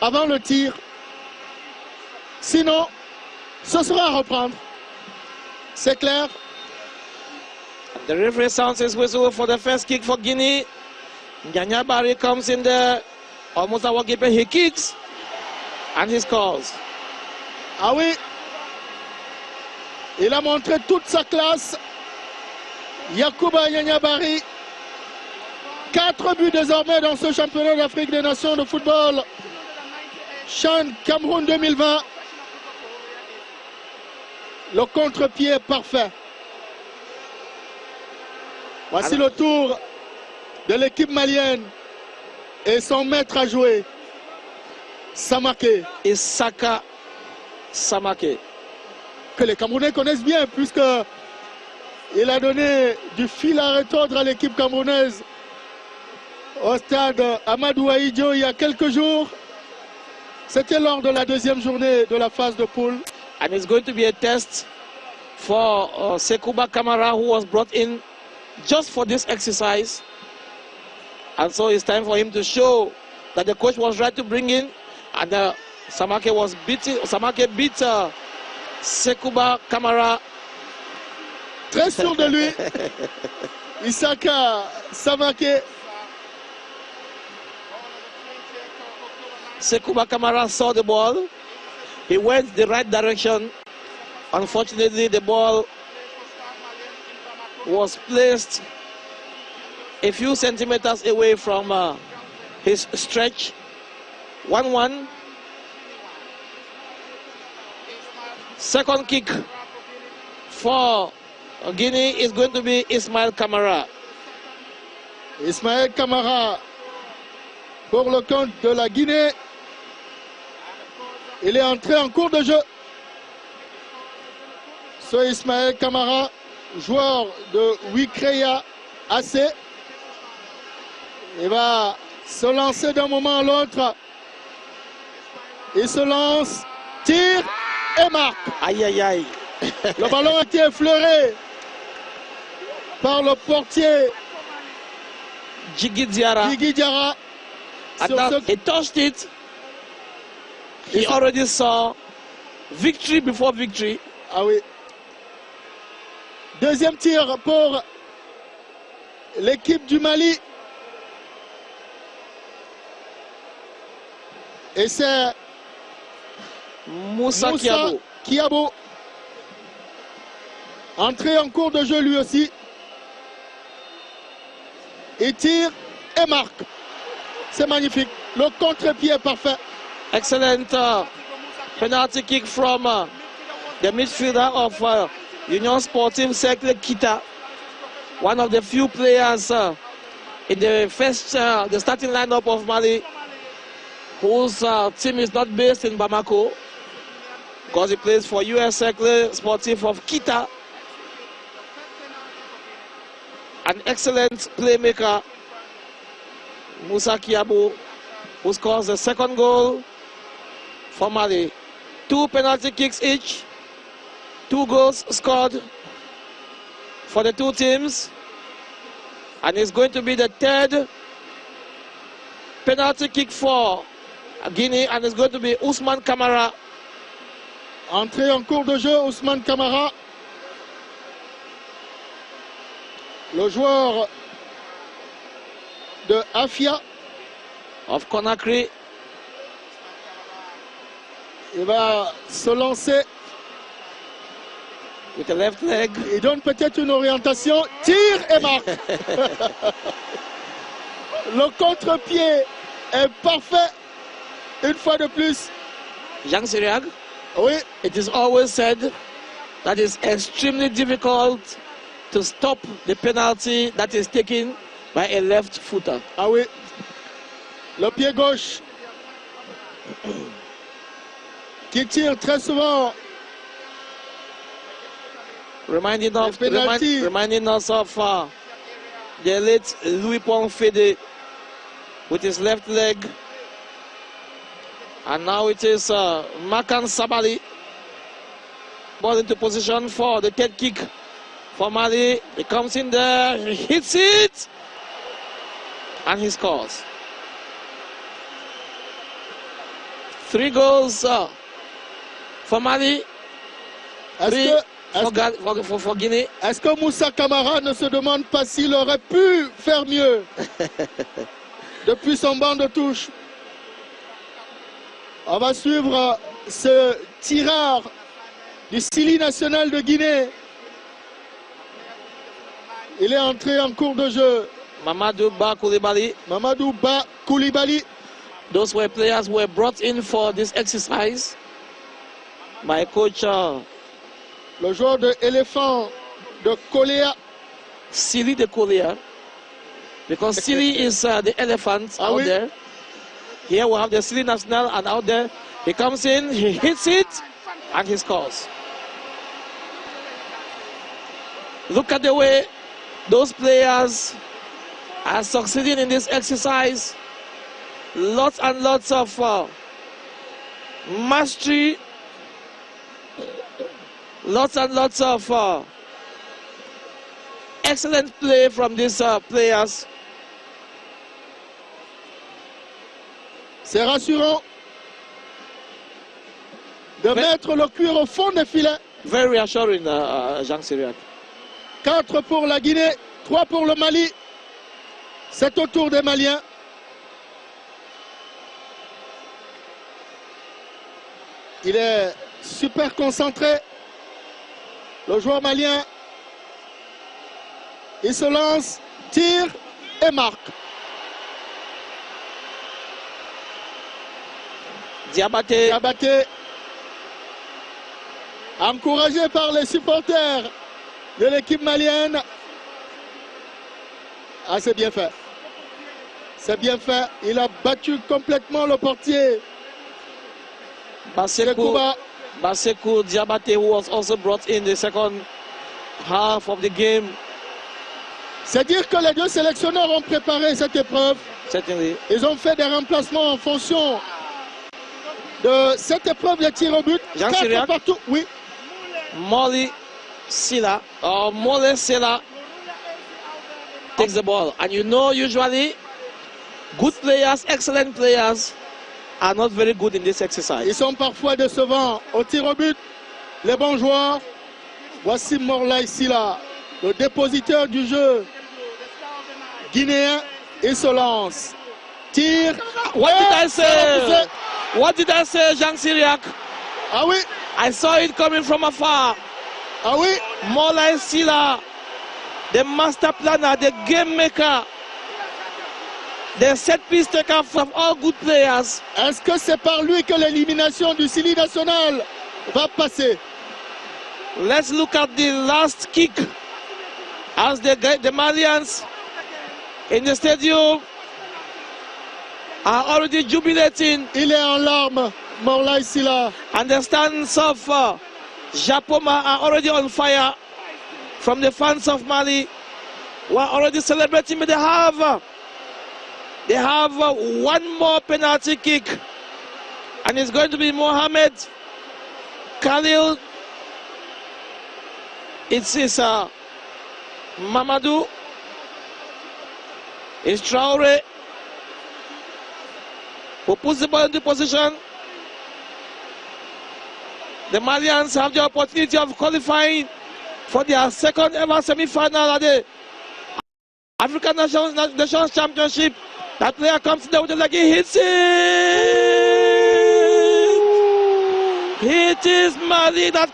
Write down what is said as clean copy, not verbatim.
avant le tir. Sinon, ce sera à reprendre. C'est clair. The referee sounds his whistle for the first kick for Guinea. Nyanya Barry comes in there. Almost our keeper, he kicks. And he scores. Ah oui. Il a montré toute sa classe. Yacouba Nyanya Barry. 4 buts désormais dans ce championnat d'Afrique des Nations de football. CHAN Cameroun 2020. Le contre-pied est parfait. Voici le tour de l'équipe malienne et son maître à jouer, Samaké. Isaka Samaké. Que les Camerounais connaissent bien puisque il a donné du fil à retordre à l'équipe camerounaise au stade Amadou Ahidjo il y a quelques jours. C'était lors de la deuxième journée de la phase de poule. And it's going to be a test for Sekouba Kamara, who was brought in just for this exercise. And so it's time for him to show that the coach was right to bring in. And Samake beat Sekouba Kamara. Très sûr de lui. Isaka Samaké. Sekouba Kamara saw the ball. He went the right direction. Unfortunately, the ball was placed a few centimeters away from his stretch. 1-1. Second kick for Guinea is going to be Ismaël Kamara. Ismaël Kamara pour le compte de la Guinée. Il est entré en cours de jeu. Ce Ismaël Kamara, joueur de Wikreya AC. Il va se lancer d'un moment à l'autre. Il se lance, tire et marque. Aïe aïe aïe. Le ballon a été effleuré par le portier Djigui Diarra. He touched it. He already saw victory before victory. Ah oui. Deuxième tir pour l'équipe du Mali. Et c'est Moussa Kiabo. Entré en cours de jeu lui aussi. Il tire et marque. C'est magnifique. Le contre-pied est parfait. Excellent penalty kick from the midfielder of Union Sportive Cercle Kita. One of the few players in the starting lineup of Mali whose team is not based in Bamako because he plays for US Cercle Sportive of Kita. An excellent playmaker, Moussa Kiabo, who scores the second goal for Mali. 2 penalty kicks each, 2 goals scored for the 2 teams, and it's going to be the 3rd penalty kick for Guinea, and it's going to be Ousmane Kamara. Entrée en cours de jeu, Ousmane Kamara. Le joueur de Afia of Conakry. Il va se lancer with the left leg. Il donne peut-être une orientation, tire et marque. Le contre-pied est parfait. Une fois de plus. Jean Syriac. Oui. It is always said that it's extremely difficult to stop the penalty that is taken by a left footer. Ah oui. Le pied gauche qui tire très souvent. Reminding us of the late Louis Pong-Fede with his left leg. And now it is Makan Sabali. Ball into position for the 3rd kick for Mali. He comes in there, he hits it, and he scores. 3 goals for Mali. For Guinée. Est-ce que Moussa Camara ne se demande pas s'il aurait pu faire mieux depuis son banc de touche? On va suivre ce tireur du Sili national de Guinée. Il est entré en cours de jeu. Mamadou Ba Koulibaly. Mamadou Ba Koulibaly. Those were players who were brought in for this exercise by coach le joueur de éléphant de Koléa. Sili de Koléa. Because Sili is the elephant out there. Here we have the Sili national, and out there he comes in, he hits it, and he scores. Look at the way those players are succeeding in this exercise. Lots and lots of mastery. Lots and lots of excellent play from these players. C'est rassurant de mettre le cuir au fond des filets. Very reassuring, Jean Syriac. 4 pour la Guinée, 3 pour le Mali. C'est au tour des Maliens. Il est super concentré. Le joueur malien, il se lance, tire et marque. Diabaté. Diabaté, encouragé par les supporters de l'équipe malienne. Ah, c'est bien fait. C'est bien fait. Il a battu complètement le portier. Basekou Diabaté, who was also brought in the second half of the game. C'est dire que les deux sélectionneurs ont préparé cette épreuve. Certainly. Ils ont fait des remplacements en fonction de cette épreuve de tir au but. Jean Syriac. Partout. Oui. Mole Sila takes the ball. And you know, usually, good players, excellent players, are not very good in this exercise. Ils sont parfois décevants au tir au but. Les bons joueurs. Voici Morlaï Sila, le dépositeur du jeu guinéen. Il se lance. Tire. What did I say? What did I say, Jean Syriac? Ah oui. I saw it coming from afar. Ah oui. Morlaï Sila, the master planner, the game maker, the set piece taker from all good players. Est-ce que c'est par lui que l'élimination du Sili national va passer? Let's look at the last kick as the Malians in the stadium are already jubilating. Il est en larmes, Morlaï Sila. And the stands of Japoma are already on fire from the fans of Mali who are already celebrating, but they have one more penalty kick, and it's going to be Mohamed Khalil. It's Mamadou. It's Traore who puts the ball into position. The Malians have the opportunity of qualifying for their second ever semi-final at the African Nations Championship. That player comes down with the leg, he hits it! It is Mali that